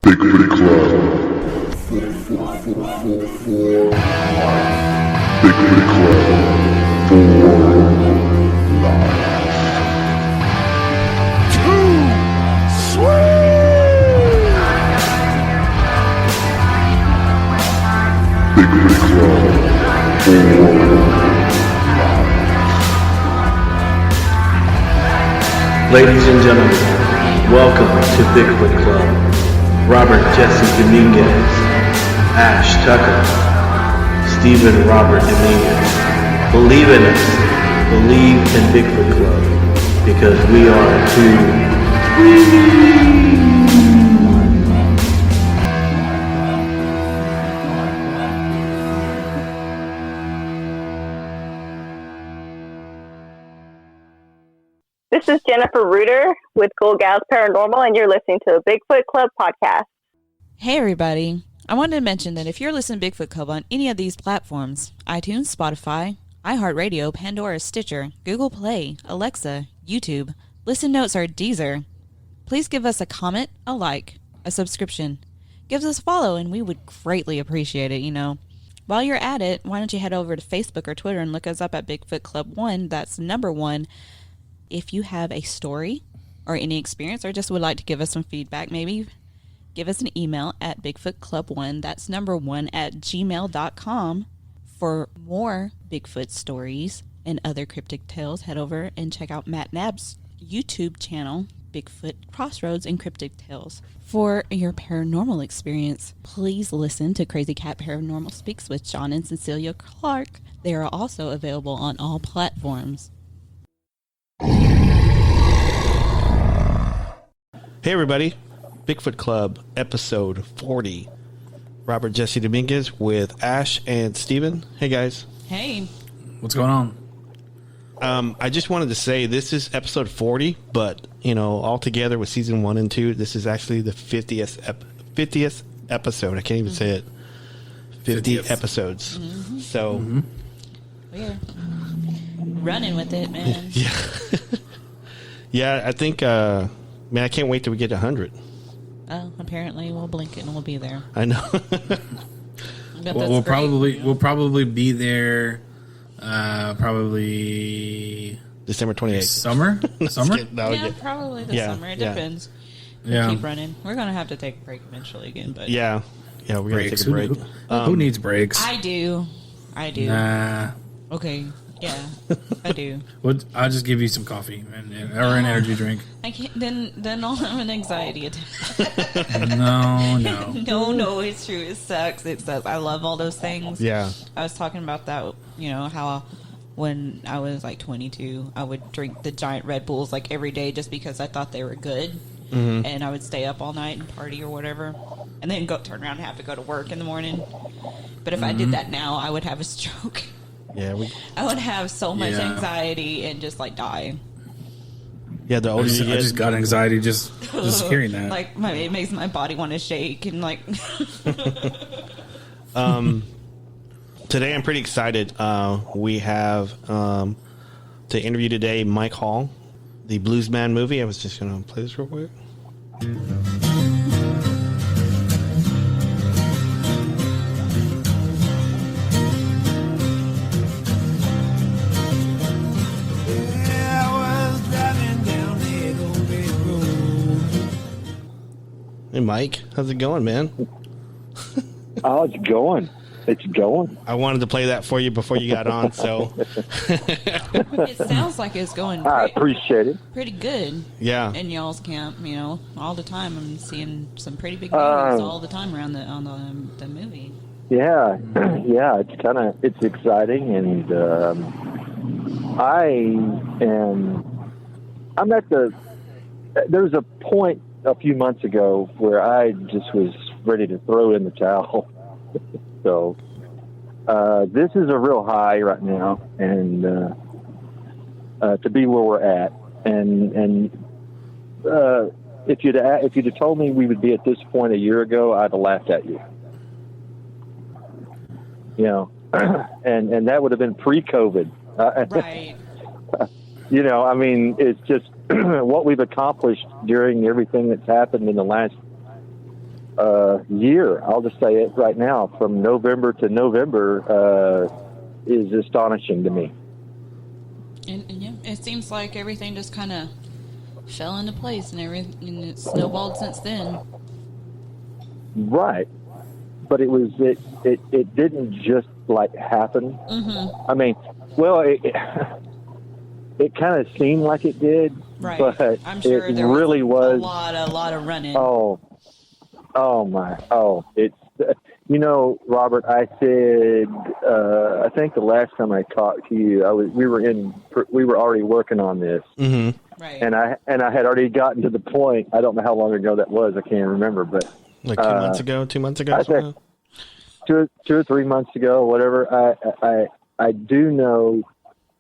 Bigfoot Club. Bigfoot Club for life. Too sweet. Bigfoot Club for life. Ladies and gentlemen, welcome to Bigfoot Club. Robert Jesse Dominguez, Ash Tucker, Steven Robert Dominguez. Believe in us. Believe in Bigfoot Club. Because we are too This is Jennifer Reuter with Cool Gals Paranormal, and you're listening to the Bigfoot Club podcast. Hey, everybody. I wanted to mention that if you're listening to Bigfoot Club on any of these platforms, iTunes, Spotify, iHeartRadio, Pandora, Stitcher, Google Play, Alexa, YouTube, Listen Notes, or Deezer, please give us a comment, a like, a subscription. Give us a follow, and we would greatly appreciate it, While you're at it, why don't you head over to Facebook or Twitter and look us up at Bigfoot Club 1, that's number 1. If you have a story or any experience or just would like to give us some feedback, maybe give us an email at bigfootclub1, that's number 1, at gmail.com. For more Bigfoot stories and other cryptic tales, head over and check out Matt Nabb's YouTube channel, Bigfoot Crossroads and Cryptic Tales. For your paranormal experience, please listen to Crazy Cat Paranormal Speaks with John and Cecilia Clark. They are also available on all platforms. Hey everybody, Bigfoot Club episode 40. Robert Jesse Dominguez with Ash and Steven. Hey guys. Hey. What's going on? I just wanted to say this is episode 40, but all together with season 1 and 2, this is actually the 50th episode. I can't even say it. 50 episodes. Mm-hmm. So we're running with it, man. Yeah. Yeah, I think man, I can't wait till we get to 100. Oh, apparently we'll blink it and we'll be there. I know. We'll probably be there. Probably December 28th. Summer. Yeah, probably the summer. It depends. We'll keep running. We're gonna have to take a break eventually again, but yeah, we're gonna take a break. Who needs breaks? I do. Nah. Okay. Yeah, I do. I'll just give you some coffee or an energy drink. I can't. Then I'll have an anxiety attack. No. It's true. It sucks. I love all those things. Yeah. I was talking about that. How when I was like 22, I would drink the giant Red Bulls like every day just because I thought they were good, and I would stay up all night and party or whatever, and then turn around and have to go to work in the morning. But if I did that now, I would have a stroke. Yeah, I would have so much anxiety and just die. Yeah, the older you get, I just got anxiety just hearing that. It makes my body want to shake and Today I'm pretty excited. We have to interview today Mike Hall, the Bluesman movie. I was just going to play this real quick. Hey, Mike. How's it going, man? Oh, it's going. I wanted to play that for you before you got on, so. It sounds like it's going I appreciate it. pretty good. Yeah. In y'all's camp, all the time. I'm seeing some pretty big news all the time around on the movie. Yeah, yeah, it's exciting, and I'm at there's a point a few months ago where I just was ready to throw in the towel. So this is a real high right now, and to be where we're at, and if you'd have told me we would be at this point a year ago, I'd have laughed at you. And that would have been pre-COVID. Right. It's just what we've accomplished during everything that's happened in the last year, I'll just say it right now, from November to November, is astonishing to me. And yeah, it seems like everything just kind of fell into place, and it's snowballed since then. Right. But it didn't just like happen. Mm-hmm. I mean, well, it kind of seemed like it did, Right. but I'm sure it there really was a lot of running. It's, Robert, I said, I think the last time I talked to you, we were already working on this. Mm-hmm. Right. And I had already gotten to the point. I don't know how long ago that was. I can't remember, but like 2 months ago, 2 months ago. I think 2 or 3 months ago, whatever. I do know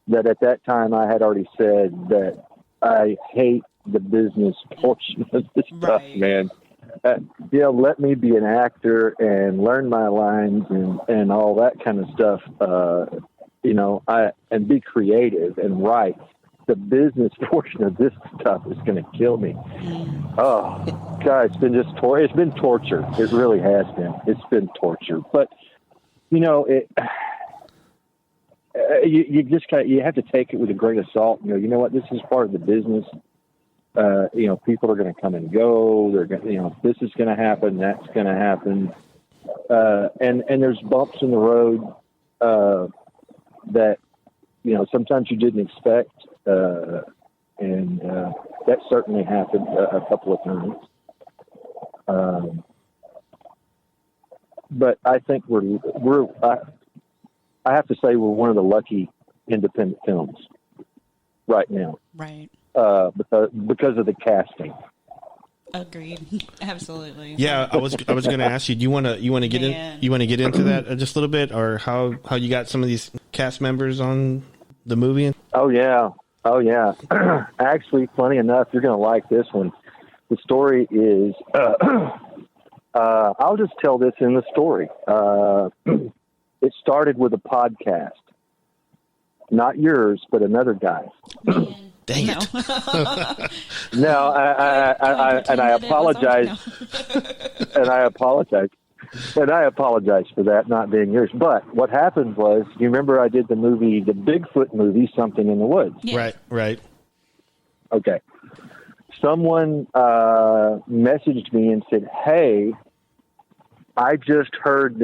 that at that time I had already said that I hate the business portion of this stuff, man. Let me be an actor and learn my lines and all that kind of stuff. And be creative and write. The business portion of this stuff is going to kill me. Oh, God, it's been it's been torture. It really has been. It's been torture. But, you just you have to take it with a grain of salt. You know what? This is part of the business. People are going to come and go. They're going, this is going to happen. That's going to happen. And there's bumps in the road that sometimes you didn't expect. And that certainly happened a couple of times. But I think I have to say we're one of the lucky independent films right now. Right. Because of the casting. Agreed. Absolutely. Yeah, I was going to ask you. Do you want to get into that just a little bit, or how you got some of these cast members on the movie? Oh yeah. Actually, funny enough, you're going to like this one. The story is. I'll just tell this in the story. It started with a podcast, not yours, but another guy. Dang it! No, I apologize, and I apologize for that not being yours. But what happened was, you remember I did the Bigfoot movie, Something in the Woods. Yeah. Right. Okay. Someone messaged me and said, "Hey, I just heard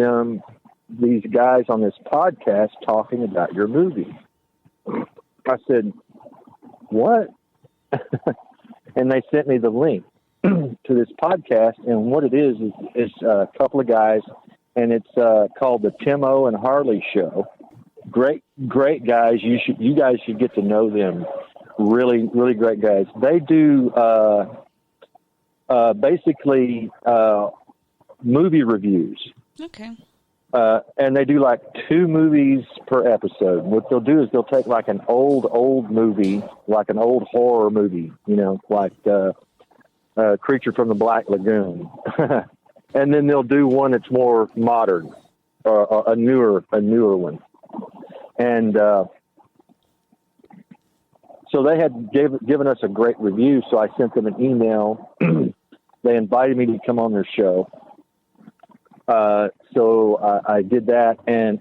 these guys on this podcast talking about your movie." I said, "What?" And they sent me the link to this podcast, and what it is a couple of guys, and it's called the Tim O and Harley Show. Great guys. You guys should get to know them. Really, really great guys. They do basically movie reviews. Okay. And they do like 2 movies per episode. What they'll do is they'll take like an old movie, like an old horror movie, like Creature from the Black Lagoon. And then they'll do one that's more modern, or a newer one. And so they had given us a great review, so I sent them an email. They invited me to come on their show. So I did that, and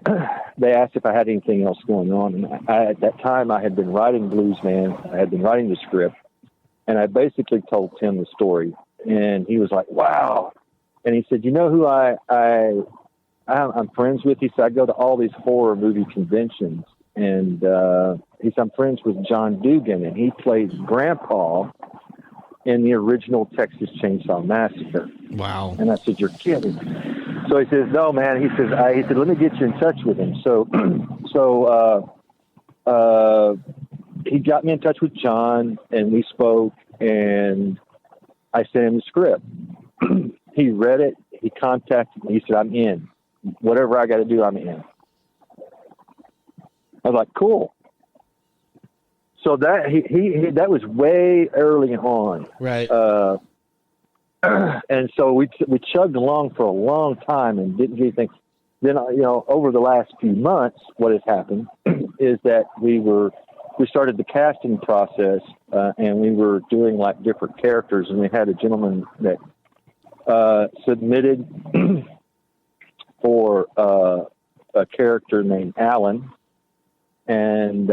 they asked if I had anything else going on. And at that time, I had been writing Bluesman. I had been writing the script, and I basically told Tim the story. And he was like, "Wow!" And he said, "You know who I'm friends with?" He said, "I go to all these horror movie conventions." And he said, "I'm friends with John Dugan, and he plays Grandpa in the original Texas Chainsaw Massacre." Wow. And I said, "You're kidding." So he says, "No, man." He said, "Let me get you in touch with him." So he got me in touch with John, and we spoke, and I sent him the script. He read it. He contacted me. He said, "I'm in. Whatever I got to do, I'm in." I was like, "Cool." So that that was way early on, right? And so we chugged along for a long time and didn't do anything. Then over the last few months, what has happened is that we started the casting process, and we were doing like different characters, and we had a gentleman that submitted for a character named Alan, and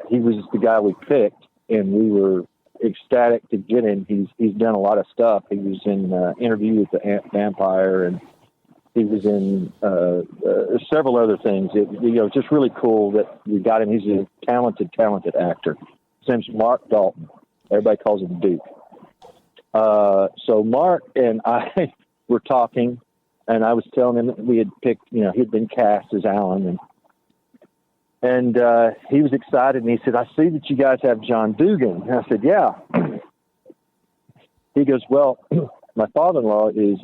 he was the guy we picked, and we were ecstatic to get him. He's done a lot of stuff. He was in Interview with the Vampire, and he was in several other things. Just really cool that we got him. He's a talented actor. His name's Mark Dalton. Everybody calls him Duke. So Mark and I were talking, and I was telling him that we had picked, he'd been cast as Alan, and he was excited, and he said, "I see that you guys have John Dugan." And I said, "Yeah." He goes, "Well, my father-in-law is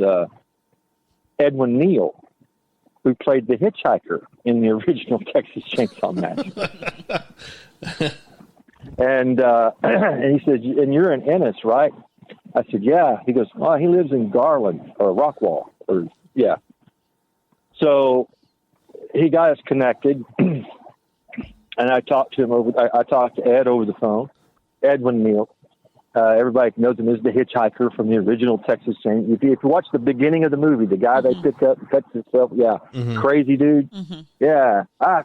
Edwin Neal, who played the hitchhiker in the original Texas Chainsaw Massacre." And he said, "And you're in Ennis, right?" I said, "Yeah." He goes, "Oh, he lives in Garland or Rockwall." Yeah. So he got us connected, and I talked to him I talked to Ed over the phone, Edwin Neal. Everybody knows him as the hitchhiker from the original Texas Chainsaw. If you watch the beginning of the movie, the guy they pick up and cuts himself, crazy dude. Yeah, I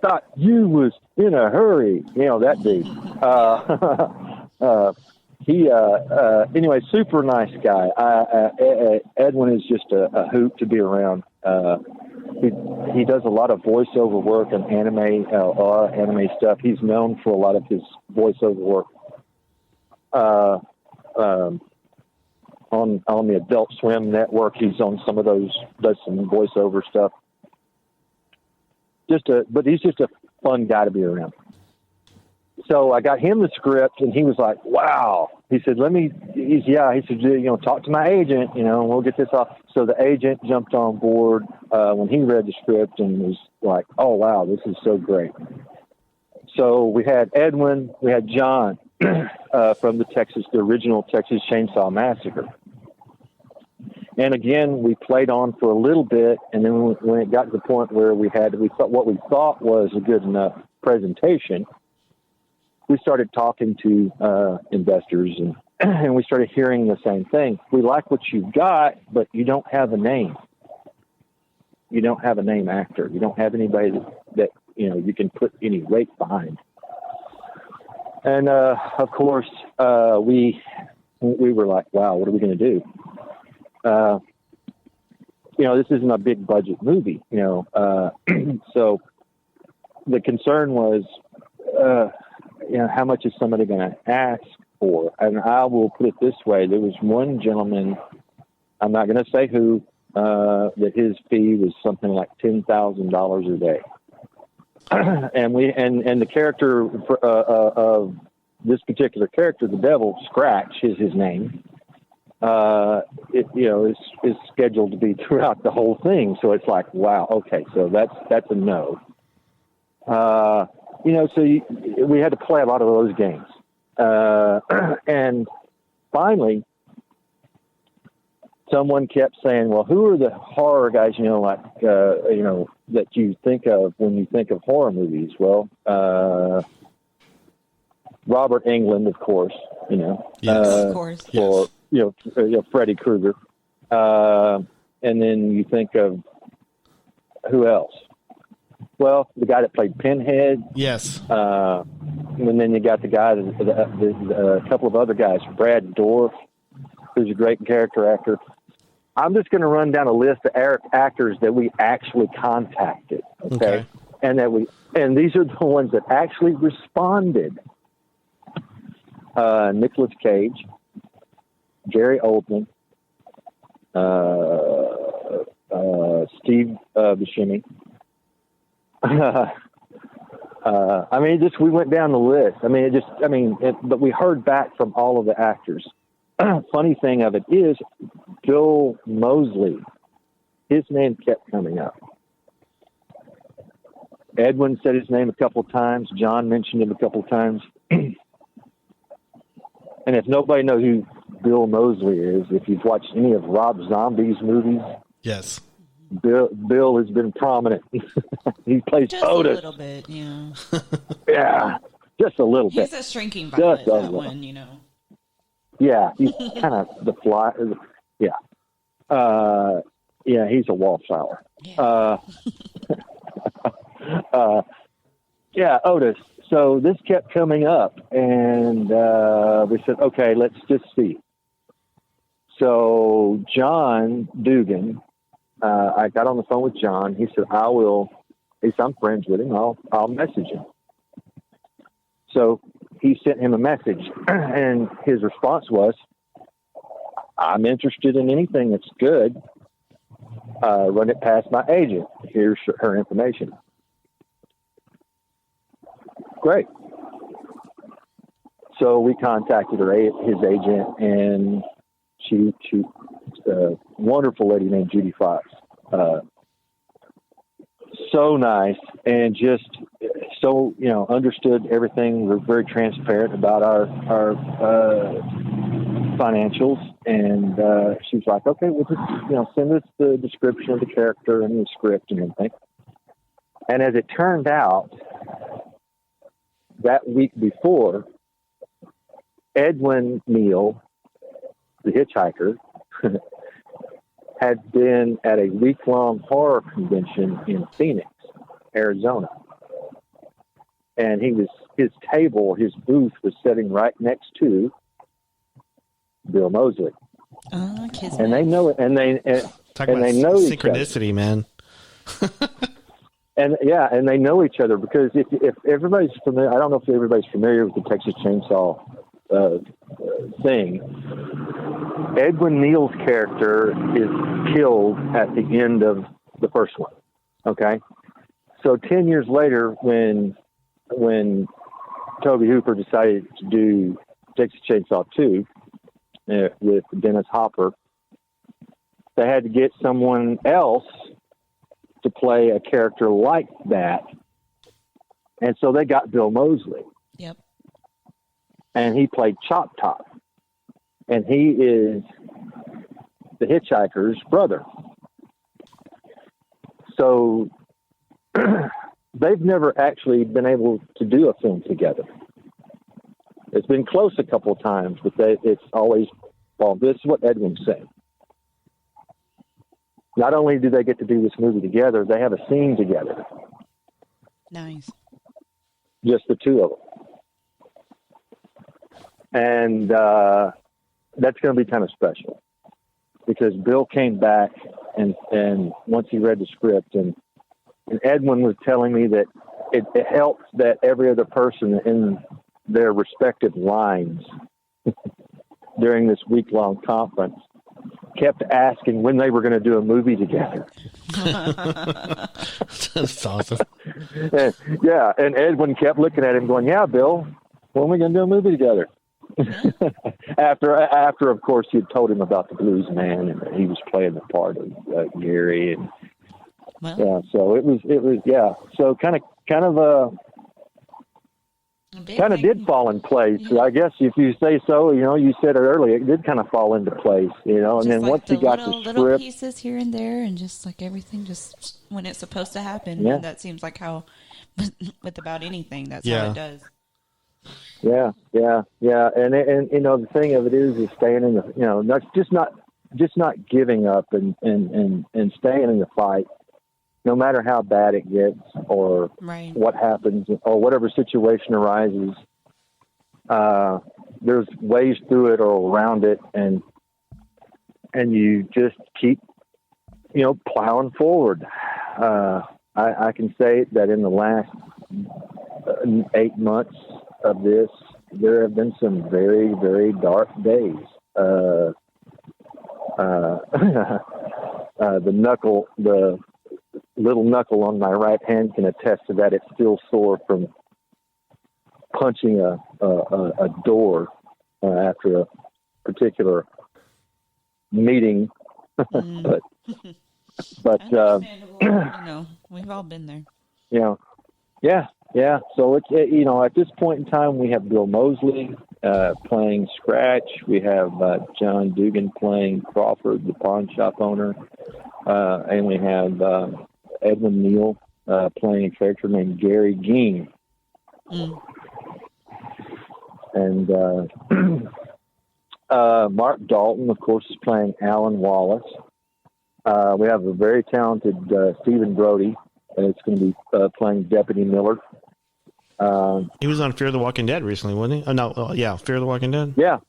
thought you was in a hurry. That dude. Anyway, super nice guy. Edwin is just a hoot to be around. He does a lot of voiceover work and anime stuff. He's known for a lot of his voiceover work on the Adult Swim network. He's on some of those, does some voiceover stuff. But he's just a fun guy to be around. So I got him the script, and he was like, "Wow." He said, he said, "Talk to my agent, and we'll get this off." So the agent jumped on board when he read the script and was like, "Oh, wow, this is so great." So we had Edwin, we had John from the original Texas Chainsaw Massacre. And again, we played on for a little bit, and then when it got to the point where we thought what we thought was a good enough presentation, we started talking to investors, and we started hearing the same thing. "We like what you've got, but you don't have a name. You don't have a name actor. You don't have anybody that you can put any weight behind." And of course, we were like, "Wow, what are we going to do?" This isn't a big budget movie, so the concern was, how much is somebody going to ask for? And I will put it this way. There was one gentleman, I'm not going to say who, that his fee was something like $10,000 a day. And the character of this particular character, the Devil Scratch is his name. Is scheduled to be throughout the whole thing. So it's like, wow, okay, so that's a no. We had to play a lot of those games. And finally, someone kept saying, "Well, who are the horror guys, that you think of when you think of horror movies?" Well, Robert Englund, of course, Yes, of course. Or, Freddy Krueger. And then you think of who else? Well, the guy that played Pinhead. Yes. And then you got the guy, a couple of other guys, Brad Dourif, who's a great character actor. I'm just going to run down a list of actors that we actually contacted. Okay. And these are the ones that actually responded. Nicolas Cage, Gary Oldman, Steve Buscemi. We went down the list. But we heard back from all of the actors. Funny thing of it is, Bill Moseley, his name kept coming up. Edwin said his name a couple of times. John mentioned him a couple of times. And if nobody knows who Bill Moseley is, if you've watched any of Rob Zombie's movies, yes, Bill has been prominent. He plays just Otis. A little bit, yeah. Yeah, just a little bit. He's a shrinking violet, that one, Yeah, he's kind of the fly. Yeah. Yeah, he's a wallflower. Yeah. Yeah, Otis. So this kept coming up, and we said, okay, let's just see. So John Dugan, I got on the phone with John. He said, I'm friends with him. I'll message him. So he sent him a message, and his response was, I'm interested in anything that's good. Run it past my agent. Here's her information. Great. So we contacted his agent, and she a wonderful lady named Judy Fox. So nice, and just so, understood everything. We're very transparent about our financials, and she's like, okay, we'll just, send us the description of the character and the script and everything. And as it turned out, that week before, Edwin Neal, the hitchhiker, had been at a week-long horror convention in Phoenix, Arizona. And his booth was sitting right next to Bill Moseley. And they know it, and they know synchronicity, man. And they know each other, because if everybody's familiar, I don't know if everybody's familiar with the Texas Chainsaw thing. Edwin Neal's character is killed at the end of the first one. Okay, so 10 years later, when Tobe Hooper decided to do Texas Chainsaw 2 with Dennis Hopper, they had to get someone else to play a character like that, and so they got Bill Moseley. Yep. And he played Chop Top, and he is the hitchhiker's brother. So they've never actually been able to do a film together. It's been close a couple of times, but it's always, well, this is what Edwin said. Not only do they get to do this movie together, they have a scene together. Nice. Just the two of them. And that's going to be kind of special, because Bill came back and once he read the script, and Edwin was telling me that it helped that every other person in their respective lines during this week-long conference kept asking when they were going to do a movie together. That's awesome. And Edwin kept looking at him going, yeah, Bill, when are we going to do a movie together? After, of course, he had told him about the Bluesman, and he was playing the part of Gary, and so it was so kind of did fall in place. Yeah. I guess if you say so, you said it earlier, it did kind of fall into place, and just then like once he got the little script, pieces here and there, and just like everything just when it's supposed to happen. Yeah. And that seems like how with about anything, that's Yeah. how it does. Yeah. And the thing of it is staying in the, not giving up and staying in the fight, no matter how bad it gets or Right. what happens or whatever situation arises. There's ways through it or around it, and you just keep, plowing forward. I can say that in the last 8 months of this, there have been some very, very dark days. The little knuckle on my right hand can attest to that. It's still sore from punching a door after a particular meeting. But Understandable. We've all been there. Yeah. So it's at this point in time, we have Bill Moseley playing Scratch. We have John Dugan playing Crawford, the pawn shop owner, and we have Edwin Neal playing a character named Gary Ging. And Mark Dalton, of course, is playing Alan Wallace. We have a very talented Stephen Brody, and it's going to be playing Deputy Miller. He was on Fear the Walking Dead recently, wasn't he? Oh, no, Fear the Walking Dead. Yeah.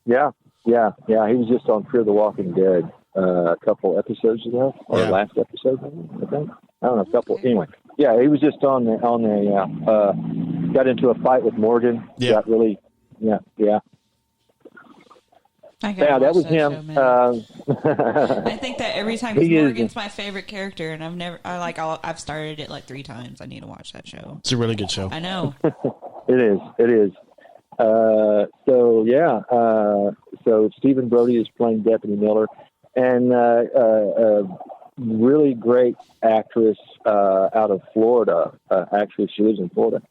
He was just on Fear the Walking Dead a couple episodes ago, or last episode, I think. I don't know, a couple. Anyway, yeah, he was just on the got into a fight with Morgan. Yeah. Got really, yeah. That was him. I think that every time Morgan's my favorite character, and I've started it like 3 times. I need to watch that show. It's a really good show. I know. It is. So Stephen Brody is playing Deputy Miller, and really great actress out of Florida. Actually, she lives in Florida.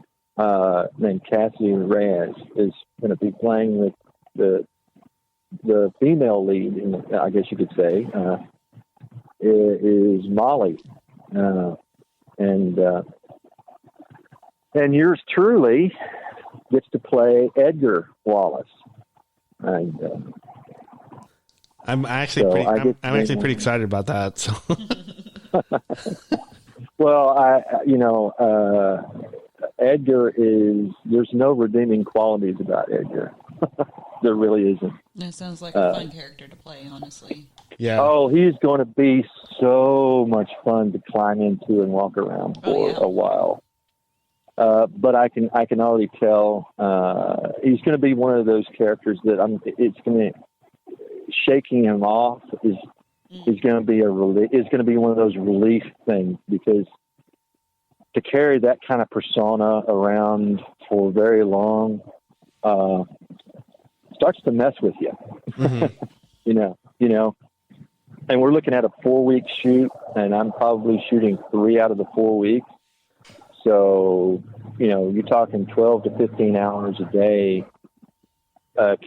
Named Cassidy Reyes is going to be playing with the female lead, I guess you could say, is Molly, and yours truly gets to play Edgar Wallace. And I'm actually pretty excited about that. So. Well, Edgar is. There's no redeeming qualities about Edgar. There really isn't. That sounds like a fun character to play, honestly. Yeah. Oh, he's going to be so much fun to climb into and walk around for a while. But I can already tell he's going to be one of those characters that it's going to shaking him off is going to be is going to be one of those relief things, because to carry that kind of persona around for very long starts to mess with you. Mm-hmm. you know, and we're looking at a 4-week shoot, and I'm probably shooting 3 out of the 4 weeks. So, you're talking 12 to 15 hours a day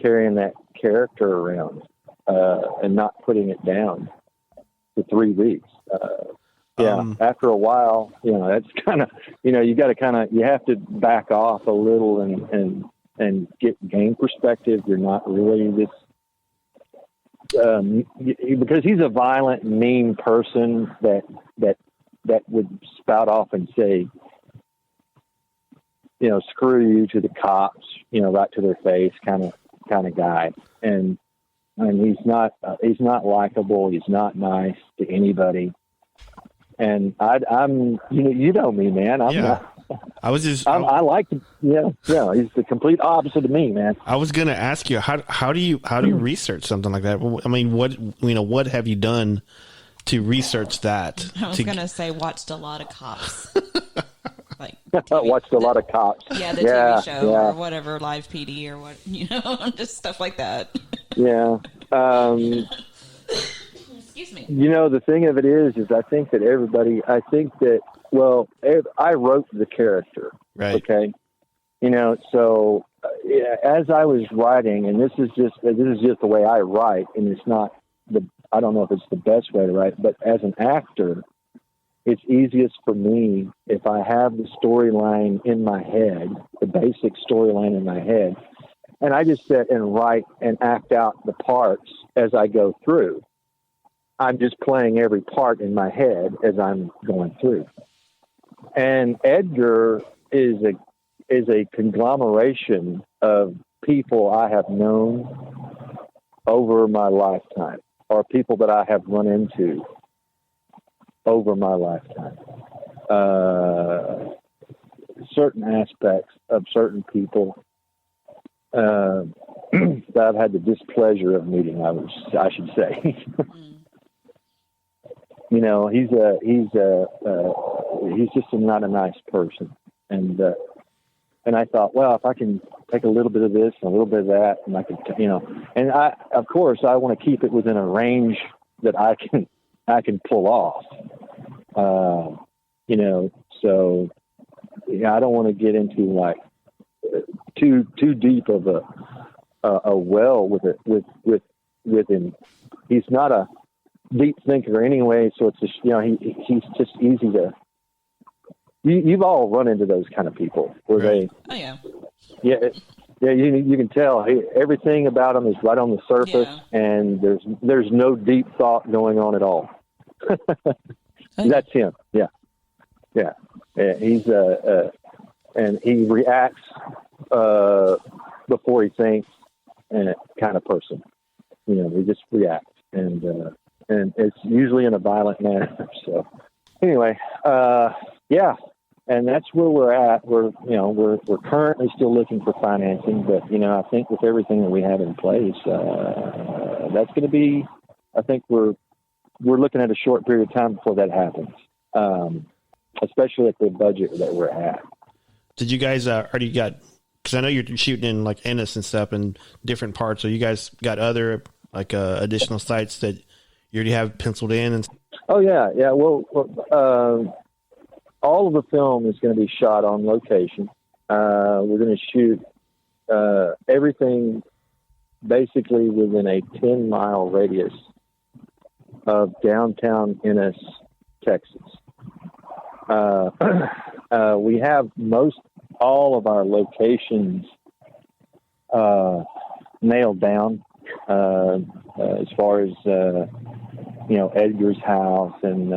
carrying that character around and not putting it down for 3 weeks. After a while, that's kind of, you have to back off a little and gain perspective. You're not really this, because he's a violent, mean person that would spout off and say, screw you to the cops, right to their face, kind of guy. And he's not likable. He's not nice to anybody. And I'm, you know me, man. I'm not. I was just. I like to. Yeah. He's the complete opposite of me, man. I was going to ask you how do you research something like that? I mean, what have you done to research that? I was going to say watched a lot of Cops. Watched a lot of Cops. Yeah, the TV show or whatever, Live PD or what, just stuff like that. Yeah. Excuse me. The thing of it is I think that I wrote the character. Right. Okay. So as I was writing, and this is just the way I write, and it's not I don't know if it's the best way to write, but as an actor, it's easiest for me if I have the storyline in my head, the basic storyline in my head, and I just sit and write and act out the parts as I go through. I'm just playing every part in my head as I'm going through. And Edgar is a conglomeration of people I have known over my lifetime, or people that I have run into over my lifetime. Certain aspects of certain people that I've had the displeasure of meeting, I should say. He's just not a nice person. And I thought, well, if I can take a little bit of this and a little bit of that, and I could, and of course I want to keep it within a range that I can pull off. So I don't want to get into like too deep of a well with him. He's not a deep thinker anyway, so it's just he's just easy to. You've all run into those kind of people where they. Oh yeah. Yeah. You can tell everything about them is right on the surface, and there's no deep thought going on at all. That's him. Yeah. He's and he reacts before he thinks, and kind of person. He just reacts, and it's usually in a violent manner. So anyway, yeah. And that's where we're at. We're currently still looking for financing, but I think with everything that we have in place, that's going to be. I think we're looking at a short period of time before that happens, especially at the budget that we're at. Did you guys already got? Because I know you're shooting in like Ennis and stuff in different parts. So you guys got other like additional sites that you already have penciled in and. Oh yeah. Well, all of the film is going to be shot on location. We're going to shoot everything basically within a 10-mile radius of downtown Ennis, Texas. We have all of our locations nailed down as far as Edgar's house and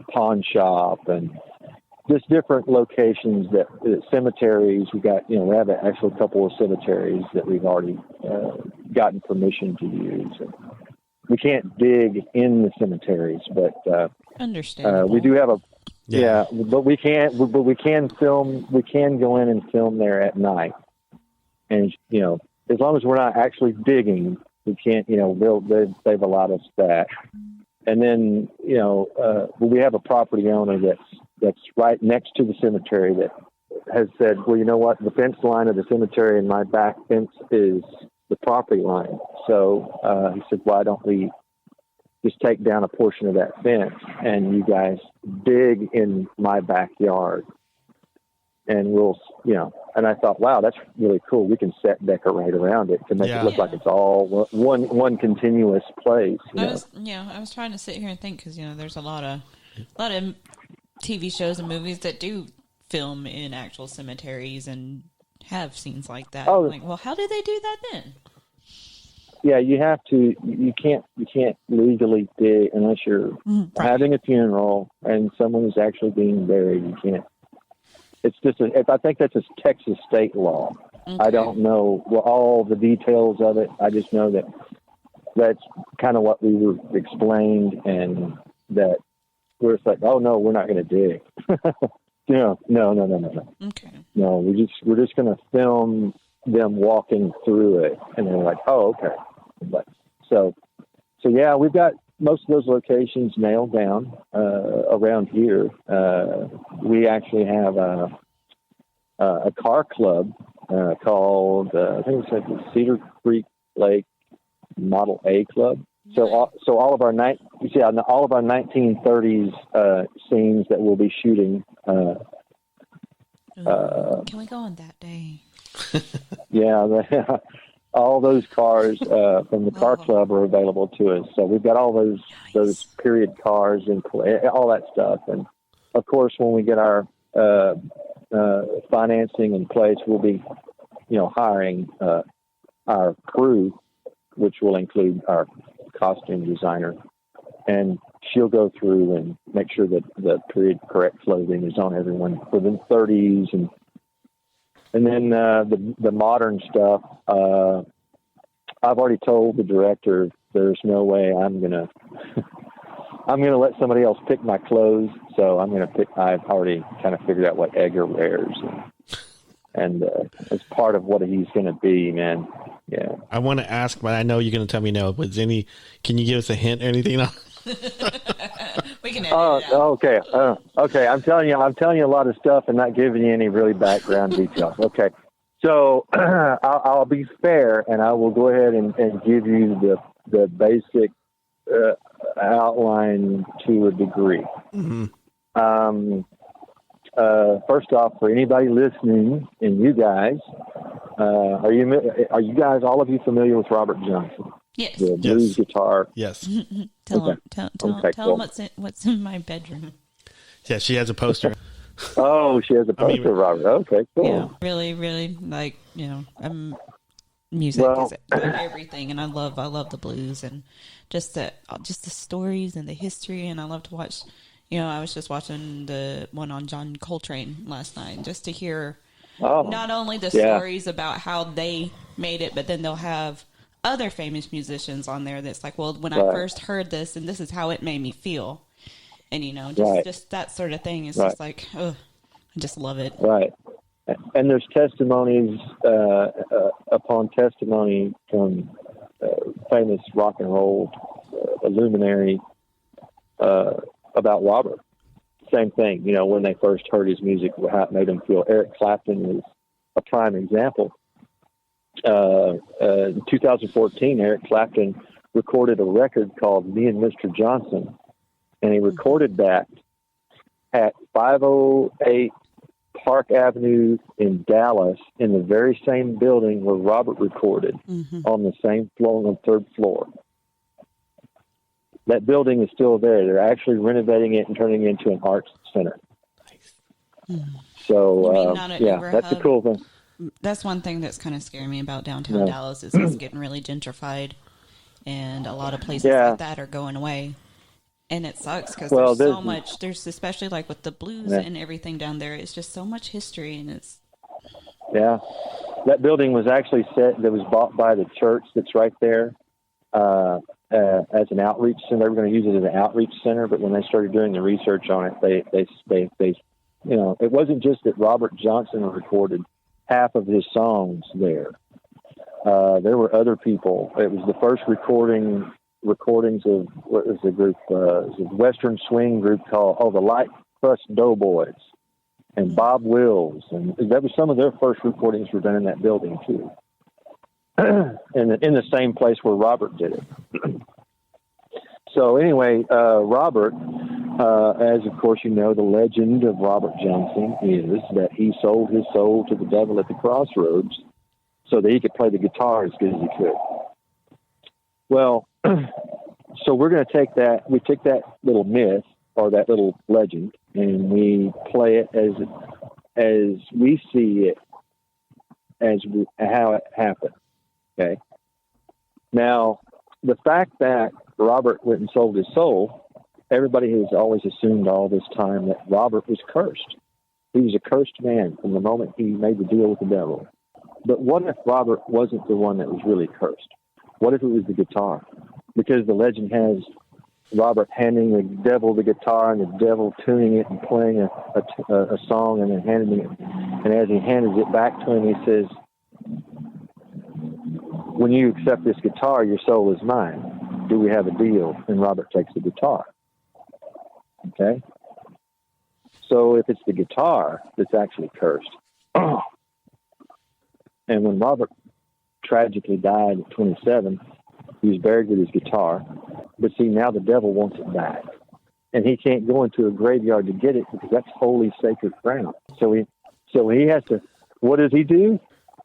pawn shop and just different locations that cemeteries. We have an actual couple of cemeteries that we've already gotten permission to use. And we can't dig in the cemeteries, but understandable. we do have but we can film. We can go in and film there at night, and as long as we're not actually digging, we can't. They've allowed us that. And then, we have a property owner that's right next to the cemetery that has said, well, you know what? The fence line of the cemetery and my back fence is the property line. So he said, why don't we just take down a portion of that fence and you guys dig in my backyard? And we'll, and I thought, wow, that's really cool. We can decorate around it to make it look like it's all one continuous place. I was trying to sit here and think because there's a lot of TV shows and movies that do film in actual cemeteries and have scenes like that. Oh, well, how do they do that then? Yeah, you have to. You can't legally dig unless you're having a funeral and someone is actually being buried. You can't. It's just, I think that's a Texas state law. Okay. I don't know all the details of it. I just know that that's kind of what we were explained, and that we're like, oh no, we're not going to dig. No. Okay. No, we're just going to film them walking through it, and they're like, oh, okay. But so yeah, we've got most of those locations nailed down around here. We actually have a car club called I think it's like the Cedar Creek Lake Model A Club. So all of our 1930s scenes that we'll be shooting. Can we go on that day? Yeah. All those cars from the car club are available to us. So we've got all those period cars and all that stuff. And of course, when we get our financing in place, we'll be, hiring our crew, which will include our costume designer, and she'll go through and make sure that the period correct clothing is on everyone within 30s and then the modern stuff. I've already told the director there's no way I'm gonna let somebody else pick my clothes. So I'm gonna pick. I've already kind of figured out what Edgar wears, and it's part of what he's gonna be, man. Yeah. I want to ask, but I know you're gonna tell me no. But can you give us a hint or anything? We can edit it out. Okay. Okay. I'm telling you a lot of stuff and not giving you any really background details. Okay. So I'll be fair, and I will go ahead and give you the basic outline to a degree. Mm-hmm. First off, for anybody listening, and you guys, are you guys, all of you, familiar with Robert Johnson? Yes. The blues guitar. Yes. Tell him what's in my bedroom. Yeah, she has a poster. Oh, she has a poster of Robert. Okay, cool. Yeah, really, really, I'm music Well- is everything, and I love the blues and just the stories and the history, and I love to watch. You know, I was just watching the one on John Coltrane last night just to hear not only the stories about how they made it, but then they'll have other famous musicians on there that's like, well, when I first heard this, and this is how it made me feel. And, you know, just that sort of thing is just like, oh, I just love it. Right. And there's testimonies upon testimony from famous rock and roll luminary about Robert. Same thing, you know, when they first heard his music, how it made them feel. Eric Clapton is a prime example. In 2014, Eric Clapton recorded a record called Me and Mr. Johnson, and he recorded that at 508 Park Avenue in Dallas, in the very same building where Robert recorded, on the same floor, on the third floor. That building is still there. They're actually renovating it and turning it into an arts center. So, that's a cool thing. That's one thing that's kind of scaring me about downtown Dallas is it's getting really gentrified, and a lot of places like that are going away. And it sucks because there's so much. There's especially like with the blues and everything down there. It's just so much history, and it's that building was actually that was bought by the church that's right there as an outreach center. They were going to use it as an outreach center, but when they started doing the research on it, they you know, it wasn't just that Robert Johnson recorded half of his songs there. There were other people. It was the first recordings of what was the group? It was a Western swing group called the Light Crust Doughboys, and Bob Wills, and that was some of their first recordings were done in that building too, in the same place where Robert did it. So anyway, Robert, as of course you know, the legend of Robert Johnson is that he sold his soul to the devil at the crossroads so that he could play the guitar as good as he could. Well, so we're going to take that little myth or that little legend, and we play it as we see it, how it happened. Okay. Now, the fact that Robert went and sold his soul, everybody has always assumed all this time that Robert was cursed. He was a cursed man from the moment he made the deal with the devil. But what if Robert wasn't the one that was really cursed? What if it was the guitar? Because the legend has Robert handing the devil the guitar and the devil tuning it and playing a song and then handing it. And as he hands it back to him, he says, when you accept this guitar, your soul is mine. Do we have a deal? And Robert takes the guitar. Okay? So if it's the guitar that's actually cursed, and when Robert tragically died at 27, he was buried with his guitar. But see, now the devil wants it back. And he can't go into a graveyard to get it because that's holy, sacred ground. So he has to, what does he do?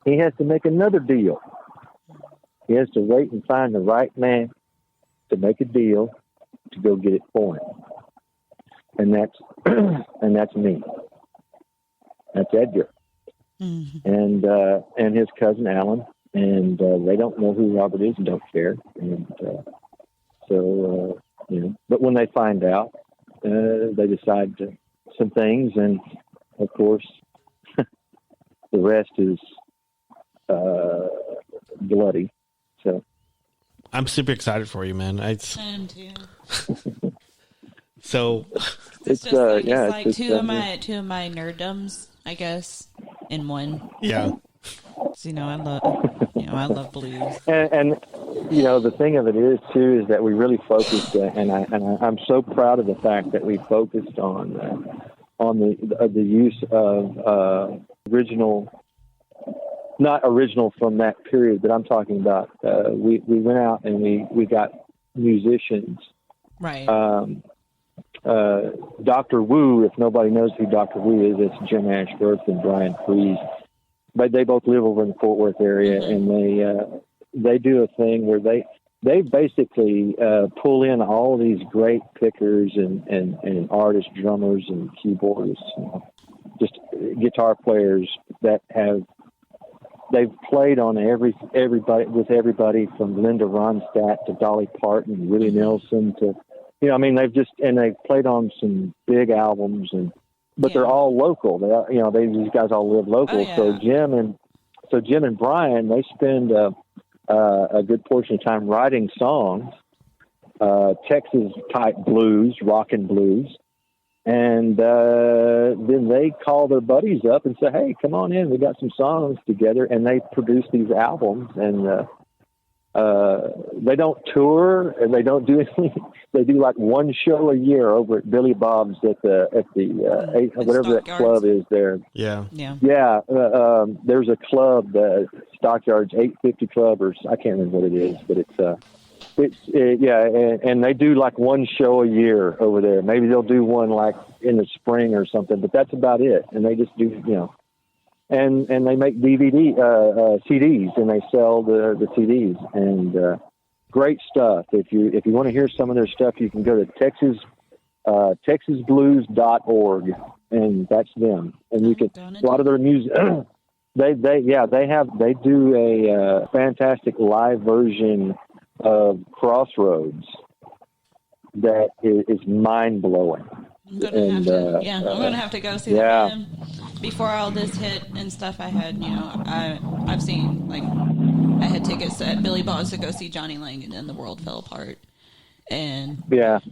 He has to make another deal. He has to wait and find the right man to make a deal to go get it for him. And that's me. That's Edgar. And his cousin Alan. And they don't know who Robert is and don't care. And but when they find out, they decide some things, and of course, the rest is bloody. So I'm super excited for you, man. I am too. So it's just like two of my nerddoms, I guess, in one. Yeah. So, I love blues. And the thing of it is too is that we really focused, and I'm so proud of the fact that we focused on the use of original, not original from that period, but I'm talking about we went out and we got musicians, right? Dr. Wu, if nobody knows who Dr. Wu is, it's Jim Ashworth and Brian Fries. But they both live over in the Fort Worth area, and they do a thing where they basically pull in all these great pickers and artists, drummers, and keyboardists, just guitar players that have they've played on everybody from Linda Ronstadt to Dolly Parton, Willie Nelson to, they've played on some big albums, but they're all local. These guys all live local. So Jim and Brian, they spend a good portion of time writing songs, Texas type blues, rock and blues. And then they call their buddies up and say, "Hey, come on in. We got some songs together." And they produce these albums. And they don't tour, and they don't do anything. They do like one show a year over at Billy Bob's at the whatever that club is there. Yeah. There's a club, the Stockyards 850 Club, or I can't remember what it is, but and they do like one show a year over there. Maybe they'll do one like in the spring or something, but that's about it. And they just do, and they make CDs, and they sell the CDs, and great stuff. If you want to hear some of their stuff, you can go to texasblues.org, and that's them. And you can a lot of their music. They do a fantastic live version of Crossroads that is mind blowing. I'm gonna have to go see that again. Before all this hit and stuff, I had I've seen, like, I had tickets at Billy Bob's to go see Johnny Lang, and then the world fell apart. And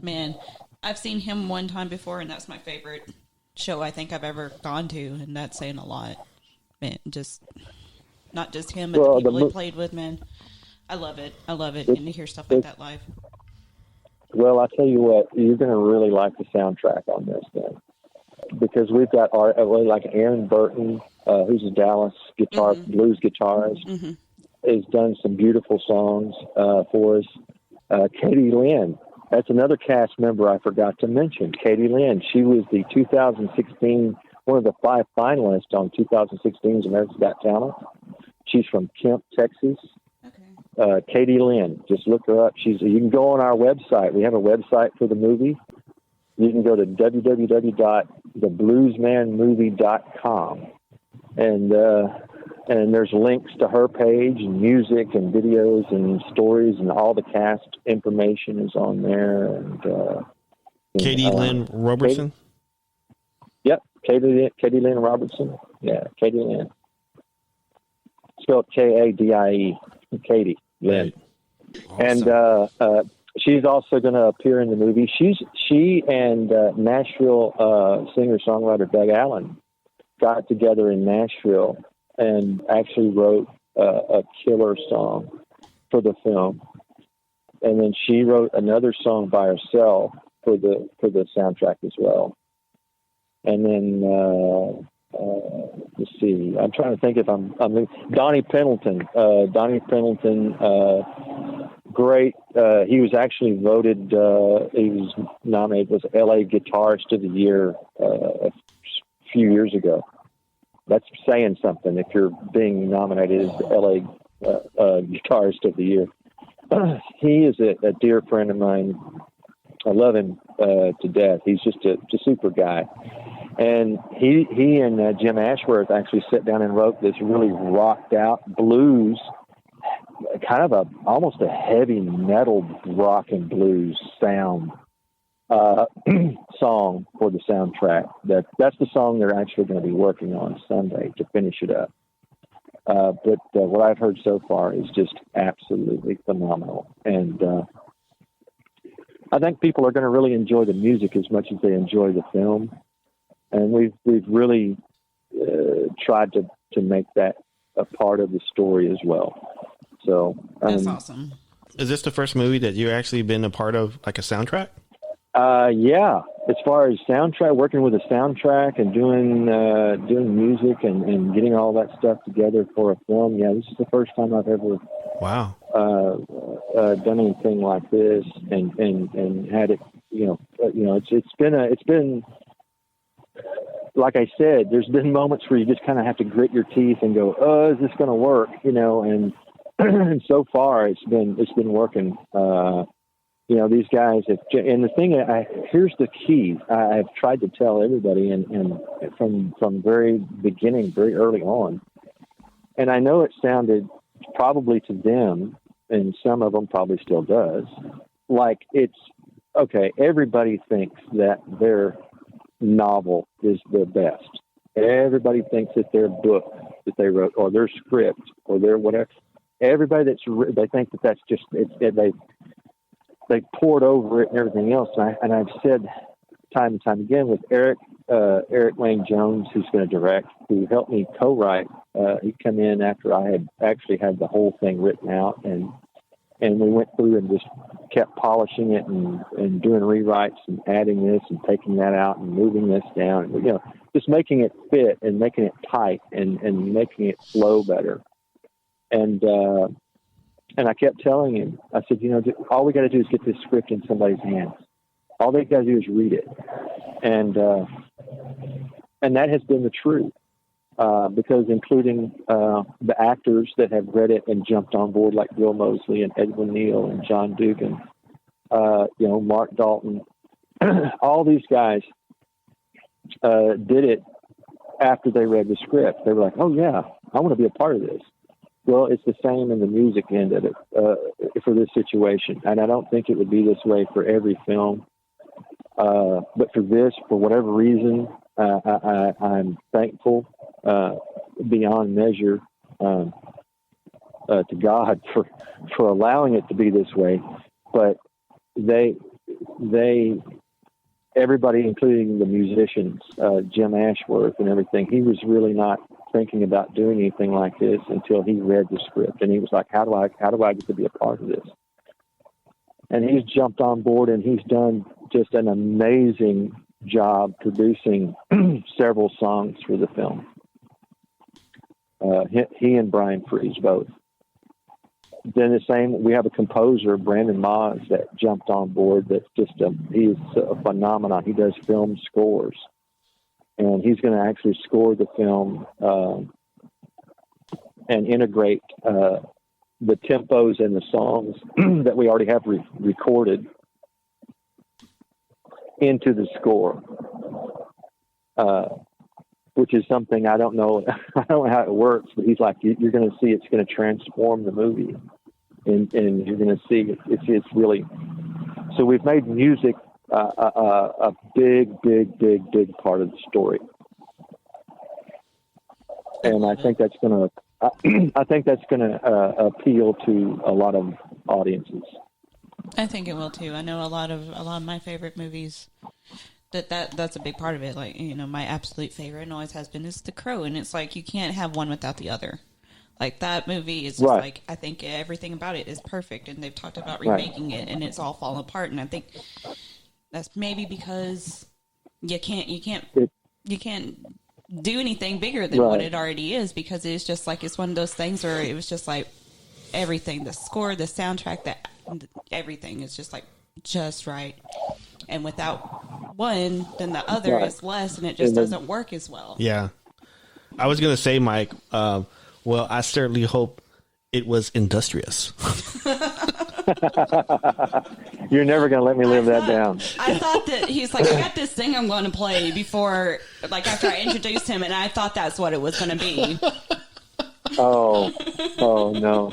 man, I've seen him one time before, and that's my favorite show I think I've ever gone to, and that's saying a lot. Man, just not just him, but the people he played with, man. I love it. Getting to hear stuff like that live. Well, I tell you what, you're going to really like the soundtrack on this then, because we've got like Aaron Burton, who's a Dallas blues guitarist, has done some beautiful songs for us. Katie Lynn, that's another cast member I forgot to mention. Katie Lynn, she was the 2016, one of the 5 finalists on 2016's America's Got Talent. She's from Kemp, Texas. Katie Lynn, just look her up. You can go on our website. We have a website for the movie. You can go to www.thebluesmanmovie.com, and there's links to her page and music and videos and stories, and all the cast information is on there. And Katie Lynn Robertson. Yep, Katie Lynn Robertson. Yeah, Katie Lynn. Spelled Kadie. Katie Lynn. Awesome. And she's also going to appear in the movie. She and Nashville singer-songwriter Doug Allen got together in Nashville and actually wrote a killer song for the film. And then she wrote another song by herself for the soundtrack as well. And then let's see. I'm trying to think if I'm Donnie Pendleton. Great. He was actually voted. He was nominated as LA Guitarist of the Year a few years ago. That's saying something if you're being nominated as the LA Guitarist of the Year. He is a dear friend of mine. I love him to death. He's just a super guy. And he and Jim Ashworth actually sat down and wrote this really rocked out blues, kind of almost a heavy metal rock and blues sound song for the soundtrack. That's the song they're actually going to be working on Sunday to finish it up. But what I've heard so far is just absolutely phenomenal. And I think people are going to really enjoy the music as much as they enjoy the film. And we've really tried to make that a part of the story as well. So that's awesome. Is this the first movie that you've actually been a part of, like a soundtrack? Yeah. As far as soundtrack, working with a soundtrack and doing music and getting all that stuff together for a film. Yeah, this is the first time I've ever done anything like this and had it. It's been. Like I said, there's been moments where you just kind of have to grit your teeth and go, "Oh, is this going to work?" And and so far it's been working. These guys have, and the thing, here's the key. I've tried to tell everybody, and from very beginning, very early on, And I know it sounded probably to them, and some of them probably still does, like it's okay. Everybody thinks that their novel is the best. Everybody thinks that their book that they wrote, or their script, or their whatever. Everybody they think that that's just they poured over it and everything else. And I've said time and time again with Eric Wayne Jones, who's going to direct, who helped me co-write. He come in after I had actually had the whole thing written out, and we went through and just kept polishing it and doing rewrites and adding this and taking that out and moving this down, just making it fit and making it tight and making it flow better. And I kept telling him, I said, all we got to do is get this script in somebody's hands. All they got to do is read it. And that has been the truth, because including the actors that have read it and jumped on board, like Bill Moseley and Edwin Neal and John Dugan, Mark Dalton, all these guys did it after they read the script. They were like, oh yeah, I want to be a part of this. Well, it's the same in the music end of it for this situation. And I don't think it would be this way for every film. But for this, for whatever reason, I'm thankful beyond measure to God for allowing it to be this way. But everybody, including the musicians, Jim Ashworth and everything, he was really not thinking about doing anything like this until he read the script, and he was like, how do I get to be a part of this? And he's jumped on board, and he's done just an amazing job producing several songs for the film. He and Brian Freeze both. Then the same, we have a composer, Brandon Moz, that jumped on board. That's just he's a phenomenon. He does film scores, and he's going to actually score the film and integrate the tempos and the songs that we already have recorded into the score, which is something I don't know. I don't know how it works, but he's like, you're going to see it's going to transform the movie, and you're going to see it's really. So we've made music a big part of the story, and I think that's going to. I think that's going to appeal to a lot of audiences. I think it will too. I know a lot of my favorite movies. That's a big part of it. Like, my absolute favorite and always has been is The Crow, and it's like you can't have one without the other. Like, that movie is just like, I think everything about it is perfect, and they've talked about remaking it, and it's all fallen apart. And I think that's maybe because you can't do anything bigger than what it already is, because it's just like, it's one of those things where it was just like everything, the score, the soundtrack, everything is just like just right. And without one, then the other is less, and it just doesn't work as well. Yeah. I was going to say, Mike, well, I certainly hope it was industrious. You're never going to let me live that down. I thought that he's like, I got this thing I'm going to play before, like after I introduced him, and I thought that's what it was going to be. Oh no.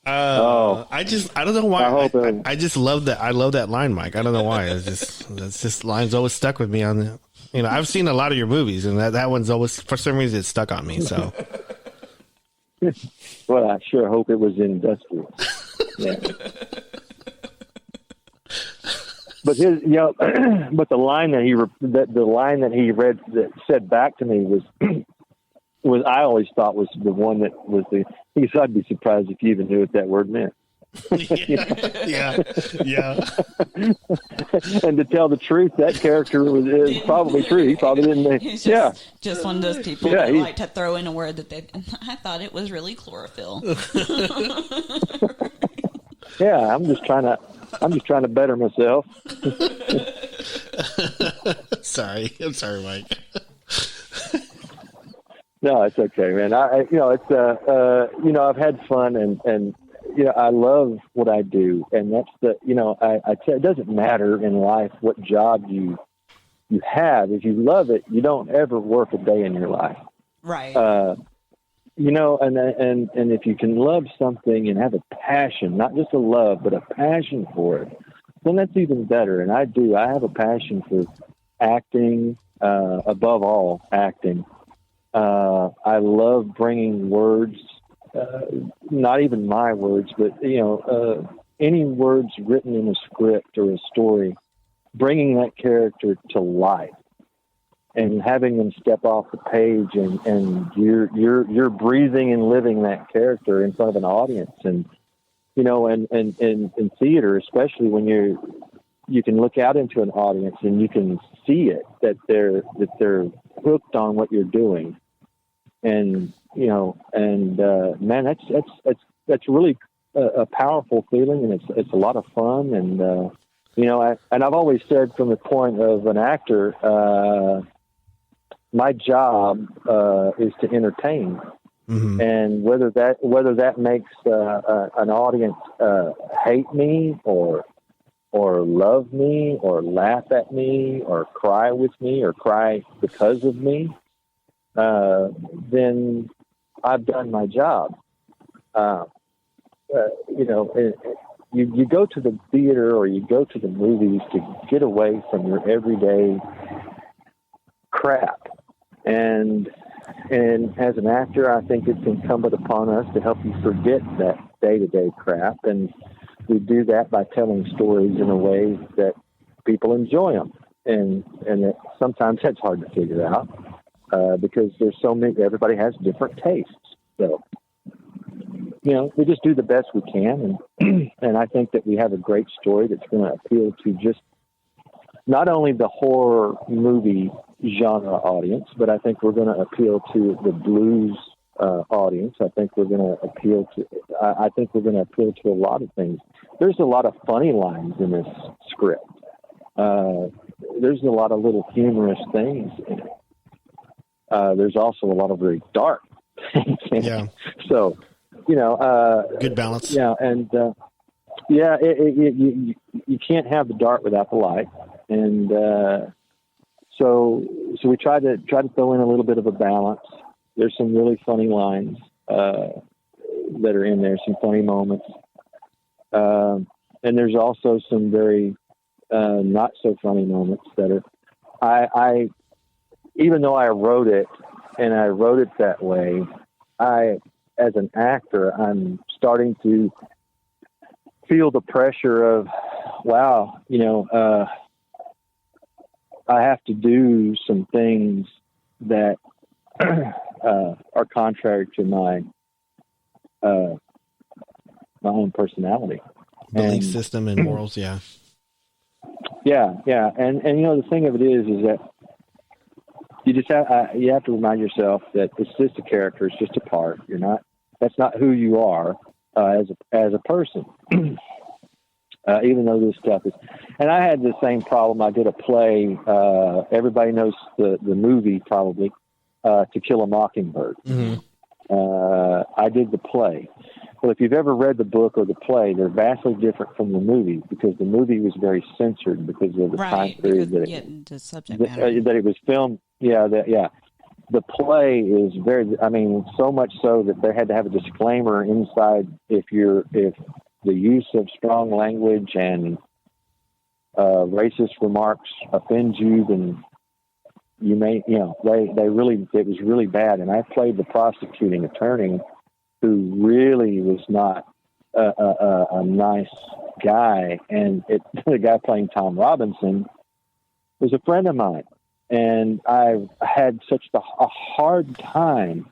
I don't know why. I just love that. I love that line, Mike. I don't know why. That's just line's always stuck with me on. I've seen a lot of your movies, and that one's always, for some reason, it's stuck on me. So. Well, I sure hope it was industrial. Yeah. But but the line that he read that said back to me was I always thought was the one that was he said, I'd be surprised if you even knew what that word meant. Yeah. And to tell the truth, that character is probably true. He probably didn't. He's just one of those people that like to throw in a word that I thought it was really chlorophyll. Yeah, I'm just trying to better myself. I'm sorry, Mike. No, it's okay, man. I've had fun and I love what I do, and that's it doesn't matter in life what job you have. If you love it, you don't ever work a day in your life. Right. and if you can love something and have a passion, not just a love, but a passion for it, then that's even better. And I have a passion for acting, above all acting. I love bringing words, not even my words, but, any words written in a script or a story, bringing that character to life and having them step off the page, and you're breathing and living that character in front of an audience. And, and in theater, especially when you can look out into an audience and you can see it, that they're hooked on what you're doing. And, man, that's really a powerful feeling, and it's a lot of fun. And, and I've always said, from the point of an actor, my job is to entertain. Mm-hmm. And whether that makes an audience hate me or love me or laugh at me or cry with me or cry because of me, then I've done my job. You go to the theater or you go to the movies to get away from your everyday crap. And as an actor, I think it's incumbent upon us to help you forget that day-to-day crap. And we do that by telling stories in a way that people enjoy them. And sometimes that's hard to figure out, because there's so many, everybody has different tastes. So, we just do the best we can. And I think that we have a great story that's going to appeal to just not only the horror movie genre audience, but I think we're going to appeal to the blues audience. I think we're going to appeal to a lot of things. There's a lot of funny lines in this script. There's a lot of little humorous things in it. There's also a lot of very dark things in it. So, good balance. Yeah. And, you can't have the dark without the light. And, so we try to throw in a little bit of a balance. There's some really funny lines, that are in there, some funny moments. And there's also some very, not so funny moments that are, I even though I wrote it and I wrote it that way, as an actor, I'm starting to feel the pressure of, wow, I have to do some things that are contrary to my own personality, belief system and morals. Yeah. And the thing of it is that you just have to remind yourself that it's just a character. It's just a part. That's not who you are as a person. Even though this stuff is, and I had the same problem. I did a play. Everybody knows the movie probably, To Kill a Mockingbird. Mm-hmm. I did the play. Well, if you've ever read the book or the play, they're vastly different from the movie, because the movie was very censored because of the time period that it was filmed. The play is so much so that they had to have a disclaimer inside if the use of strong language and racist remarks offend you, then you may, it was really bad. And I played the prosecuting attorney, who really was not a nice guy. And the guy playing Tom Robinson was a friend of mine. And I had such a hard time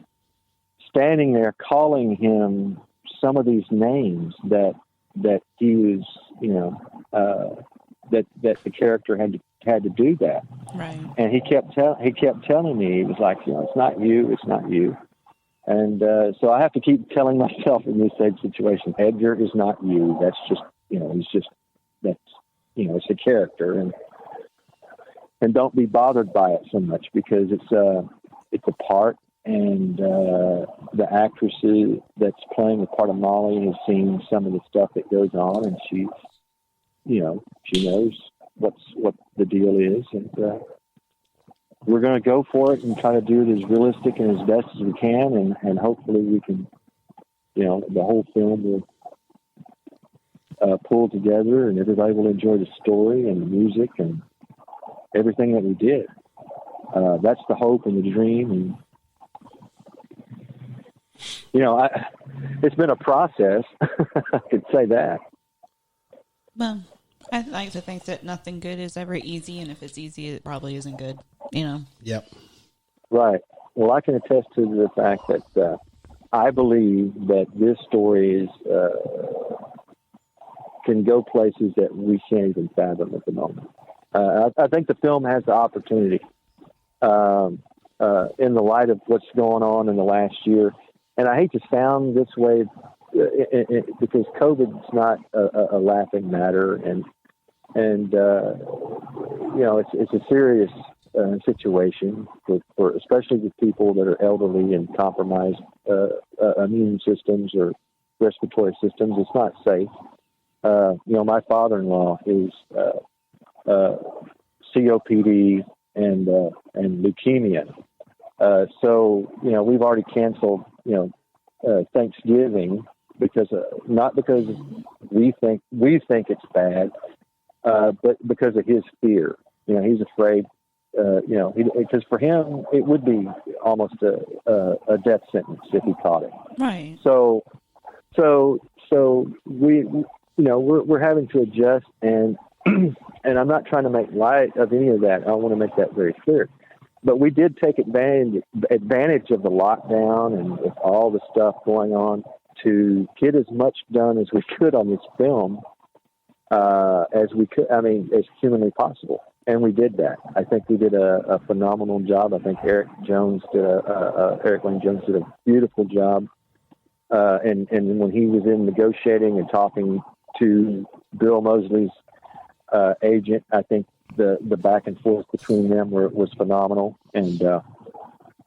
standing there calling him some of these names that he was, that the character had to do that. Right. And he kept telling me, he was like, it's not you. And so I have to keep telling myself in this situation, Edgar is not you. That's just, it's a character, and don't be bothered by it so much, because it's a part. And the actress that's playing the part of Molly has seen some of the stuff that goes on, and she knows what the deal is. And we're going to go for it and try to do it as realistic and as best as we can, and hopefully we can, the whole film will pull together, and everybody will enjoy the story and the music and everything that we did. That's the hope and the dream. And it's been a process. I could say that. Well, I like to think that nothing good is ever easy, and if it's easy, it probably isn't good. Yep. Right. Well, I can attest to the fact that I believe that this story can go places that we can't even fathom at the moment. I think the film has the opportunity, in the light of what's going on in the last year. And I hate to sound this way because COVID's not a laughing matter, and it's a serious situation for especially with people that are elderly and compromised immune systems or respiratory systems. It's not safe. My father-in-law is COPD and leukemia. So we've already canceled Thanksgiving not because we think it's bad, but because of his fear. He's afraid. Because for him it would be almost a death sentence if he caught it. Right. So we're having to adjust, and and I'm not trying to make light of any of that. I want to make that very clear. But we did take advantage of the lockdown and with all the stuff going on to get as much done as we could on this film as we could. I mean, as humanly possible. And we did that. I think we did a phenomenal job. I think Eric Wayne Jones did a beautiful job. And when he was in negotiating and talking to Bill Moseley's agent, I think the back and forth between them was phenomenal. And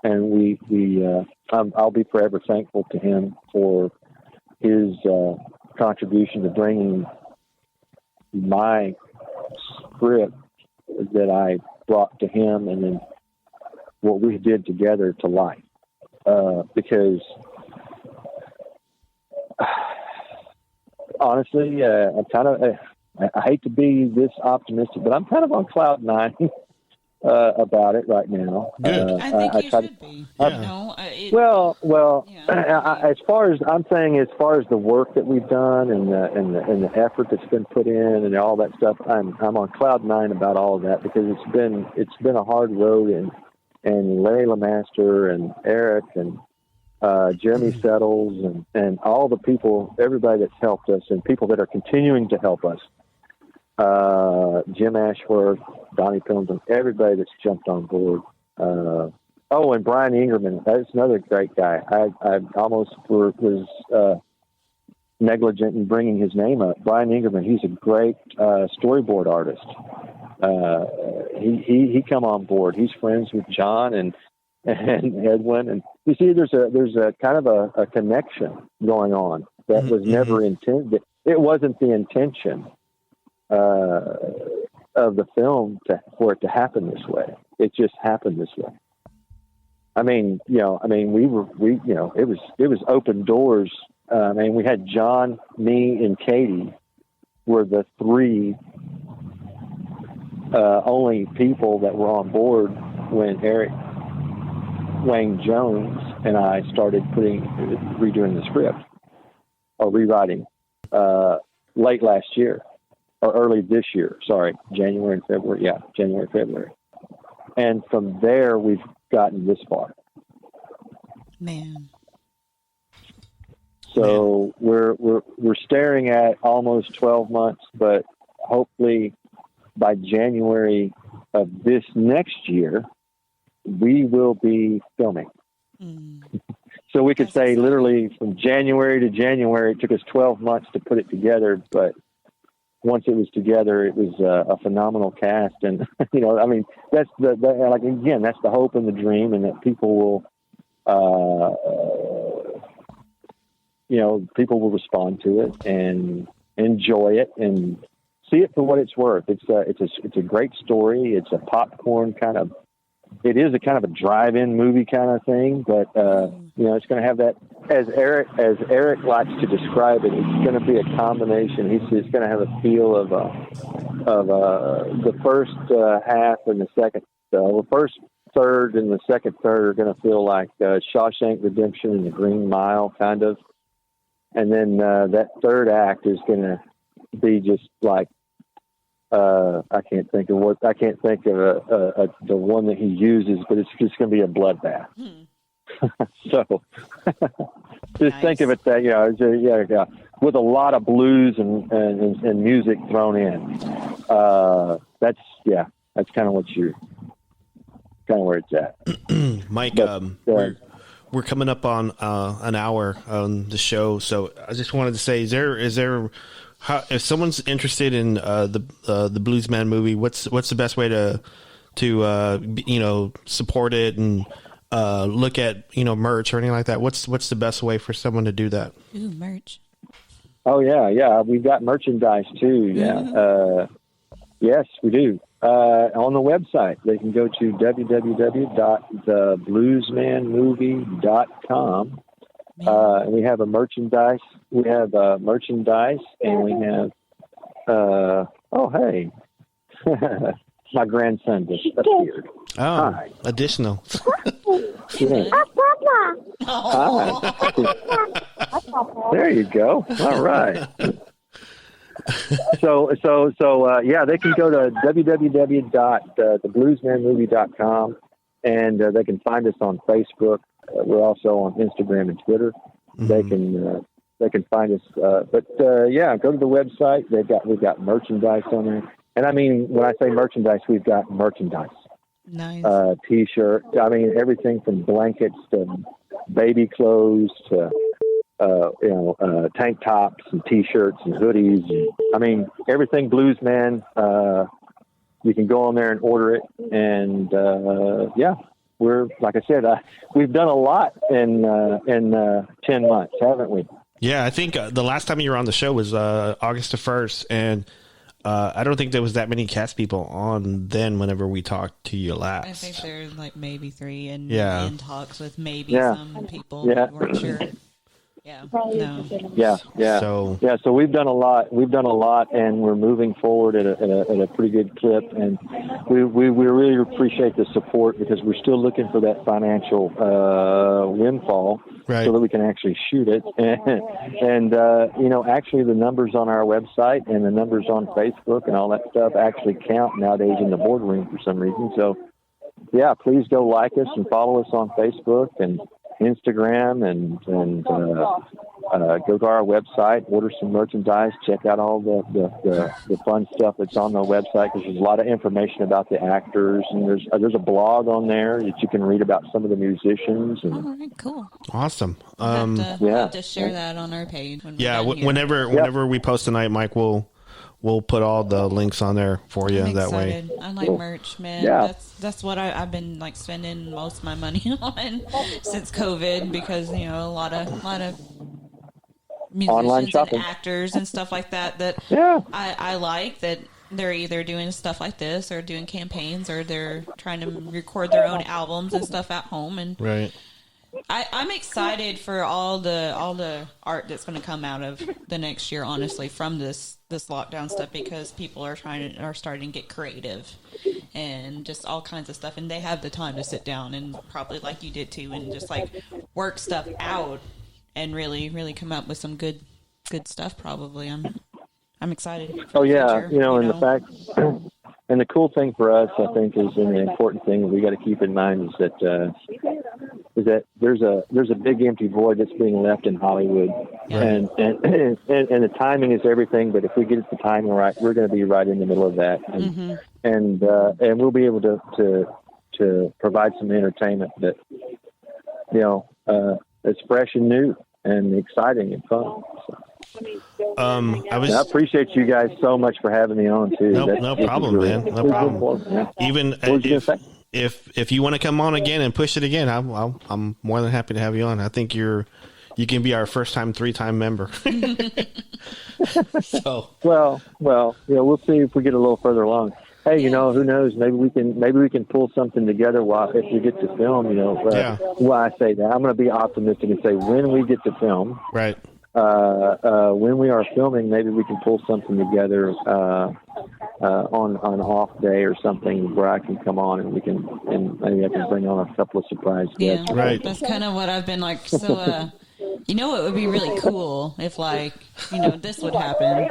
I'll be forever thankful to him for his contribution to bringing my script that I brought to him, and then what we did together to life. Because honestly, I'm kind of, I hate to be this optimistic, but I'm kind of on cloud nine about it right now. Good. I think you should be. As far as I'm saying, as far as the work that we've done and the effort that's been put in and all that stuff, I'm on cloud nine about all of that, because it's been a hard road, and Larry LeMaster and Eric and Jeremy Settles and all the people, everybody that's helped us, and people that are continuing to help us. Jim Ashworth, Donnie Pilgrim, everybody that's jumped on board. And Brian Ingerman, that's another great guy. I almost was negligent in bringing his name up. Brian Ingerman, he's a great storyboard artist. He come on board. He's friends with John and Edwin, and you see, there's a kind of a connection going on that was never intended. It wasn't the intention of the film for it to happen this way. It just happened this way. It was open doors. We had John, me, and Katie were the three only people that were on board when Eric Wayne Jones and I started redoing the script or rewriting late last year. Or early this year, January and February. Yeah, January, February. And from there, we've gotten this far. Man. So we're staring at almost 12 months, but hopefully by January of this next year, we will be filming. So we could say literally from January to January, it took us 12 months to put it together, but once it was together, it was a phenomenal cast. And, that's that's the hope and the dream, and that people will respond to it and enjoy it and see it for what it's worth. It's a great story. It's a popcorn kind of it is a kind of a drive-in movie kind of thing, but it's going to have that, as Eric likes to describe it, it's going to be a combination. It's going to have a feel of the first half and the second. The first third and the second third are going to feel like Shawshank Redemption and The Green Mile, kind of, and then that third act is going to be just like. I can't think of the one that he uses, but it's just going to be a bloodbath. So just think of it that, with a lot of blues and music thrown in. That's kind of where it's at. Mike, we're coming up on an hour on the show. So I just wanted to say, is there, if someone's interested in the Bluesman movie, what's the best way to support it and look at merch or anything like that? What's the best way for someone to do that? Ooh, merch. Oh yeah, we've got merchandise too. Yeah, yes, we do. On the website, they can go to www.thebluesmanmovie.com. And we have a merchandise. We have merchandise, and we have. Hey, my grandson just appeared. Oh, hi. Additional. Yeah. Hi. There you go. All right. So, they can go to www.thebluesmanmovie.com, and they can find us on Facebook. We're also on Instagram and Twitter. Mm-hmm. They can find us. Go to the website. We've got merchandise on there. And I mean, when I say merchandise, we've got merchandise. Nice. T-shirt. I mean, everything from blankets to baby clothes to tank tops and T-shirts and hoodies. I mean, everything Bluesman. You can go on there and order it. And we're, like I said, we've done a lot in 10 months, haven't we? Yeah, I think the last time you were on the show was August the 1st, and I don't think there was that many cast people on then whenever we talked to you last. I think there's like maybe 3 and in talks with maybe some people that weren't sure. Yeah. No. Yeah. So we've done a lot. And we're moving forward at a pretty good clip. And we really appreciate the support, because we're still looking for that financial windfall, right, so that we can actually shoot it. And actually the numbers on our website and the numbers on Facebook and all that stuff actually count nowadays in the boardroom for some reason. So yeah, please go like us and follow us on Facebook and Instagram, and go to our website, order some merchandise, check out all the fun stuff that's on the website, because there's a lot of information about the actors, and there's a blog on there that you can read about some of the musicians. And, all right, cool, awesome. We'll have to share that on our page. Whenever we post tonight, Mike, we'll put all the links on there for you. I'm that excited. way. I like merch, man. Yeah. That's what I've been like spending most of my money on since COVID, because a lot of musicians and actors and stuff like that I like, that they're either doing stuff like this or doing campaigns, or they're trying to record their own albums and stuff at home. And right. I'm excited for all the art that's going to come out of the next year, honestly, from this lockdown stuff, because people are starting to get creative and just all kinds of stuff, and they have the time to sit down and probably, like you did too, and just like work stuff out and really, really come up with some good stuff. Probably, I'm excited. Oh yeah, and the fact. And the cool thing for us, I think, is, and the important thing that we got to keep in mind is that there's a big empty void that's being left in Hollywood, and the timing is everything. But if we get the timing right, we're going to be right in the middle of that, and we'll be able to provide some entertainment that is fresh and new and exciting and fun. So. I appreciate you guys so much for having me on too. No problem, man. No problem. Yeah. Even if you want to come on again and push it again, I'm more than happy to have you on. I think you can be our first time 3-time member. So we'll see if we get a little further along. hey, who knows? Maybe we can pull something together if we get to film. Why I say that, I'm going to be optimistic and say when we get to film, right? When we are filming, maybe we can pull something together on an off day or something where I can come on and maybe I can bring on a couple of surprise guests. Yeah, right. That's kind of what I've been like. So, it would be really cool if, this would happen.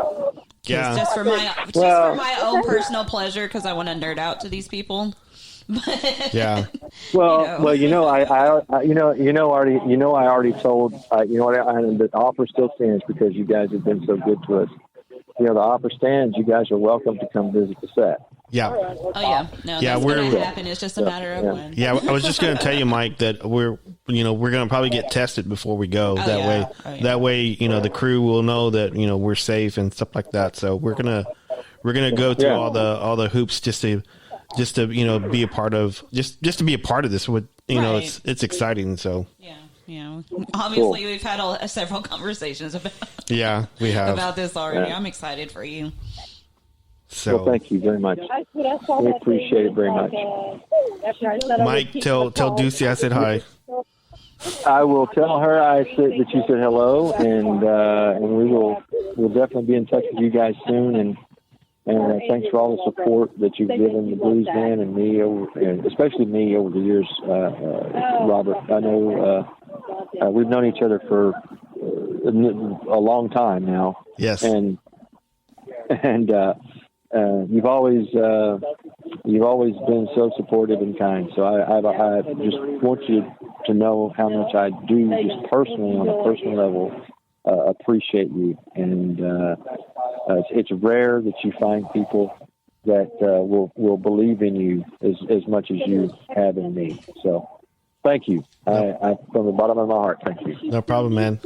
Yeah. Just for my own personal pleasure, because I want to nerd out to these people. Yeah. Well, I already told, the offer still stands because you guys have been so good to us. The offer stands. You guys are welcome to come visit the set. Yeah. Oh yeah. No, that's going to happen. It's just a matter of when. Yeah, I was just going to tell you, Mike, that we're going to probably get tested before we go. That way, the crew will know that we're safe and stuff like that. So we're gonna go through all the hoops just to be a part of just to be a part of this. With it's exciting. So yeah. Obviously, we've had several conversations about we have about this already. Yeah. I'm excited for you. So well, thank you very much. We appreciate it very much. Mike, tell Ducey I said hi. I will tell her that you said hello, and we'll definitely be in touch with you guys soon. And thanks for all the support that you've given the Bluesman and me, and especially me over the years, Robert. I know we've known each other for a long time now. Yes, and you've always been so supportive and kind. So I just want you to know how much I do, just personally, on a personal level, appreciate you. And it's rare that you find people that will believe in you as much as you have in me. So thank you. I from the bottom of my heart, thank you. No problem, man.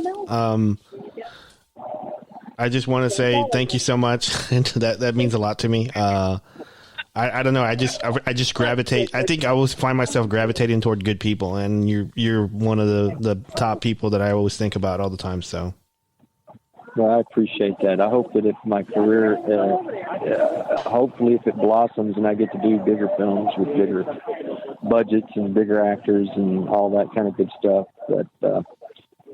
I just want to say thank you so much. That means a lot to me. I don't know. I just gravitate. I think I always find myself gravitating toward good people, and you're one of the top people that I always think about all the time. So. Well, I appreciate that. I hope that if my career, hopefully if it blossoms and I get to do bigger films with bigger budgets and bigger actors and all that kind of good stuff, that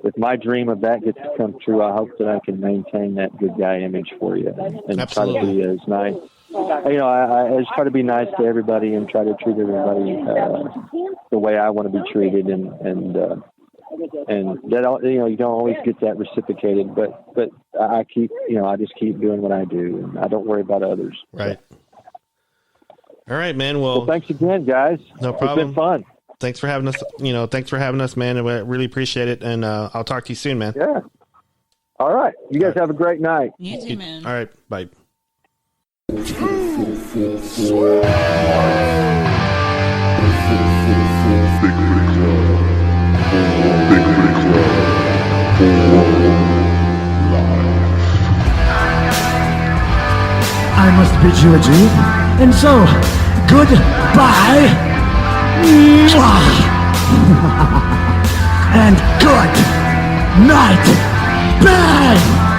if my dream of that gets to come true, I hope that I can maintain that good guy image for you and Absolutely. try to be as nice. I just try to be nice to everybody and try to treat everybody the way I want to be treated, and that you don't always get that reciprocated, but I keep I just keep doing what I do, and I don't worry about others. Right. All right, man. Well, thanks again, guys. No problem. It's been fun. Thanks for having us. Thanks for having us, man. I really appreciate it, and I'll talk to you soon, man. Yeah. All right. You guys have a great night. You too, man. All right. Bye. I must bid you adieu, and so, goodbye, and good night, bang!